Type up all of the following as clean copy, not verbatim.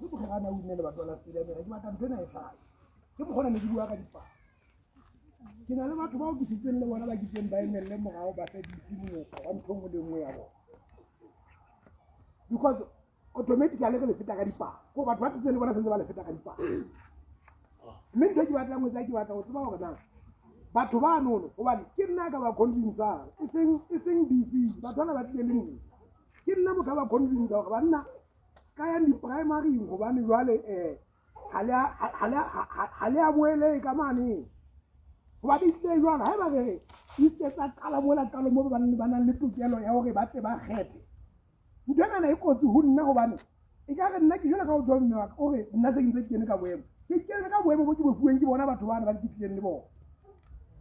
se bogana o inne le batho la stadium ke batla ntwe na e sa ke mo gona ne di bua ka dipa ke na le batho ba o ke tsitseng le bona ba ke ba emelle mogao ba fe disimolo wa nthong le nngwe ya bona because automatically ke le feta ka dipa go batho ba tsitseng le bona sentse ba le feta ka dipa mme ntho ke batla ngwe tsa ke batla go tseba gore na batho ba nono gobane ke nna ka ba convince e seng DC batho ba ba tlile le nne ke nna mo ka ba convince gore banna ka ya di primary gobane jwale ha le a boele ka mane goba di tle jwale ha ba re itse tsa qala mola qalo mo ba nang le tokelo ya hore ba tle ba kgethe ntwana na e kotsi ho nna gobane e ka re nna ke jela ka o tswa mme wa gore nna se ntse ke ka boemo ke ka boemo bo ke bo fueng ke bona batho bana ba ditlileng le bona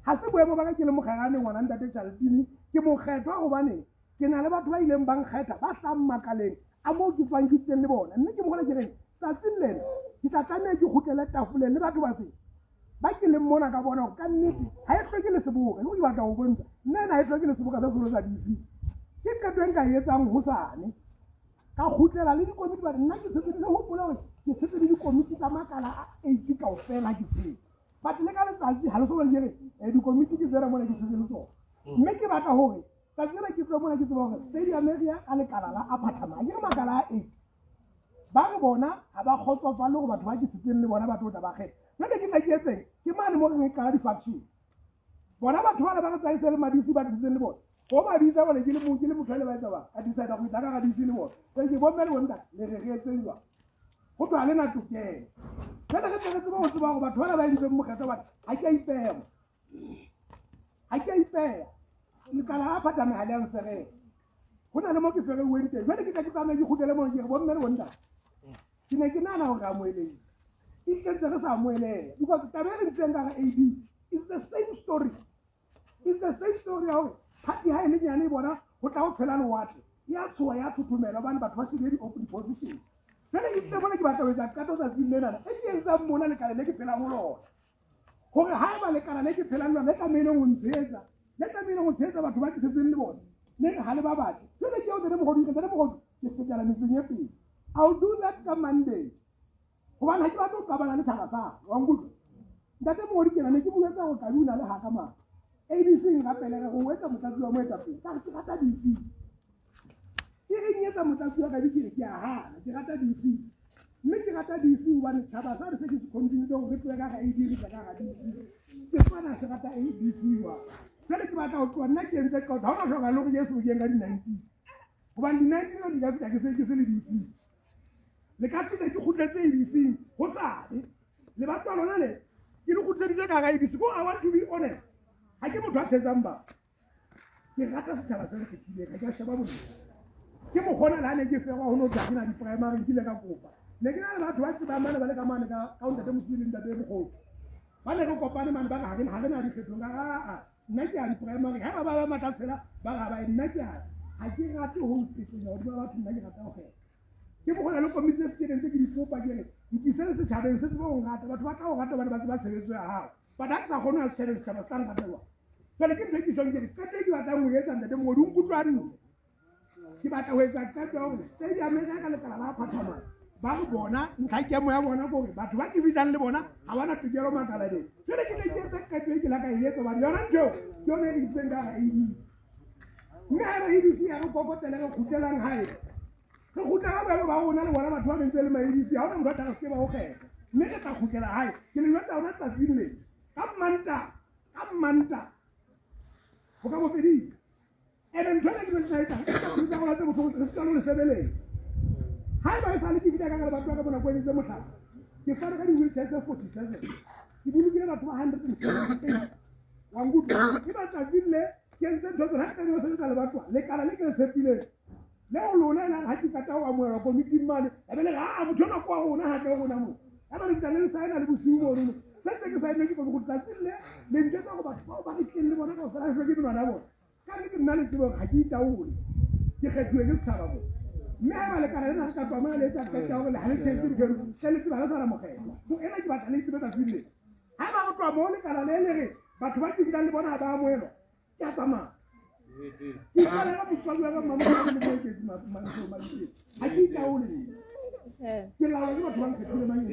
ha se boemo ba ka ke le mogagane ngwana ntate Charlton ke mokgethwa gobane ke na le batho ba ileng bang kgetha ba tlang makaleng a mo ke tswang ke tleng le bona mme ke mogona ke reng tsatsing lena ke tla tlameha ke kgutlele tafoleng le batho ba se ba ke leng mona ka bona ka nnete ha e hloke le seboka ke batla go bontsha nna na e hloke le seboka sa solo sa DC ke ka teng ka etsang hosane ka khutlela le dikomiti ba nna ke tsetse le ho bola ke tsetse le dikomiti tsa makala a 80 ka ofela ke tsetse ba tle ka letsatsi ha le so ba dire dikomiti ke tsera mona ke tsetse le tsona mme ke batla hore ka tsela ke tswa mona ke tseba hore stadium area a lekala la apartama ke makala a 8 ba re bona ha ba kgotsofala go batho ba ke tsetseng le bona batho ba kgetha nna ke tla ke etseng ke mane mo re ka di faction bona batho ba ba tsaise le madisi ba tsetseng le bona go ba bitsa bona ke le motho le ba etsa ba a decide go itaka ga disi le bona ke bomma le bona le re etseng jwa go twa le na tokelo ke tseba go tseba go batho ba ntse mo kgetha ba ha ke ipea le kala a phata me ha le mfere go na le mo ke fere wente jwale ke tla ke tsama ke khutele mo ke bomma le bona ke ne ke nana go ga moeleng ke ntse re sa moeleng because tabele ntse nga ga AD is the same story how party ha ile nyane bona go tla go phela le watle ya tsoa ya thutumela bana batho ba se di open position jwale ke bona ke batla go etsa ka tota tsilena e ke etsa mona le kala le ke phela go lona gore ha ba le kala le ke phela lona le ka mele go ntsetsa batho ba ke tsetseng le bona le ha le ba batho jwale ke o tsene mogodu ke fetela metseng e pele I'll do that ka Monday gobane ha ke batla go qabana le thaba sa wa nkutlwa ntate mogodi ke nane ke buetsa go kabina le ha ka ma ABC nga pele go wetsa motlatsi wa moeta pele ka ke rata DC ke re nyetsa motlatsi wa ka di ke a hana ke rata DC mme ke rata DC hobane thaba sa re se ke se continue go re tloga ga AD re tla ga DC ke fana se rata ABC wa jwale ke batla go tloa nna ke ntse ka ha ona hloka le go yeso ke nga di 19 hobane di 19 di ka feta ke se le DC le ka tsile ke khutletse ABC go sale le batho lona le ke le khutleditse ka ga ABC go I want to be honest ha ke motho a tsetsang ba ke rata setjhaba se re kgethile ka ke sheba bona ke mo gona la ne ke ferwa ho no tla ke na di primary ke le ka kopa le ke na le batho ba tseba mane ba le ka mane ka counter de muslim ntate bogolo ba le go kopane mane ba ga ke na di kgetho ka nna ke a di primary ha ba matlatsela ba ga ba nna ke a ke rate ho tsetsenya ho ba batho nna ke rata ho kgetha ke mo gona le komiti se ke ke di kopa ke re ke se setjhabeng se tseba go rata batho ba ka go rata ba ba tshebetso ya hao ba da tsa gona a tshele setjhaba sa nka tsewa jwale ke ntse ke tsong ke ka te ke batla mo etsa ntate mo di nkutlwane ke batla ho etsa ka twa gore stadium e ka lekala la phathama ba go bona ntlha ke mo ya bona gore batho ba ke bitang le bona ha bana tokelo makala le jwale ke ke etsa ka twa ke la ka etsa ba yona njo ke yone e ditsenga ga AD mme ha re ABC ya go kokotela go khutlelang hae go khutla ba bona le bona batho ba ntse le maedisi ha ona motho a se ba go kgetha mme ke tla khutlela hae ke le nna ona tsatsing le ka manta go ka mo fedi ene nthola ke tsaya ka go la tse go se le sebeleng ha ba sa le ke fitaka ka batho ba bona go etse motla ke fara ka di wheelchair tse 47 ke bulukile batho ba 178 wa ngutlwa ke ba tsatsing le ke ntse ntho ha ka no se ka le batho le kala le ke tshepile le o lona la ha ke kata wa mo ra komiti mane a bele ga a motho na kwa rona ha ka rona mo a ba le tsaleng sa ena le bosiu mo rona se ke sa ene ke go tsatsing le ntse go batho ba ke tleng le bona go fela ke ke bana bona ka ke nna le tsebo ga ke itaole ke kgethuwe ke setšhaba mo mme a ba le kana le na ka tswa mo le tsa ka go le ha le tsetse ke le tseba le tsara mo kgetho mo ena ke batla le tsebe tsatsing le ha ba go tswa mo le kana le re batho ba ke le bona ba amoelwa ke a tsamaya ke fela ga motswadi wa mama le mo ke ha ke itaole ke laola ke batho ba nkgethile mang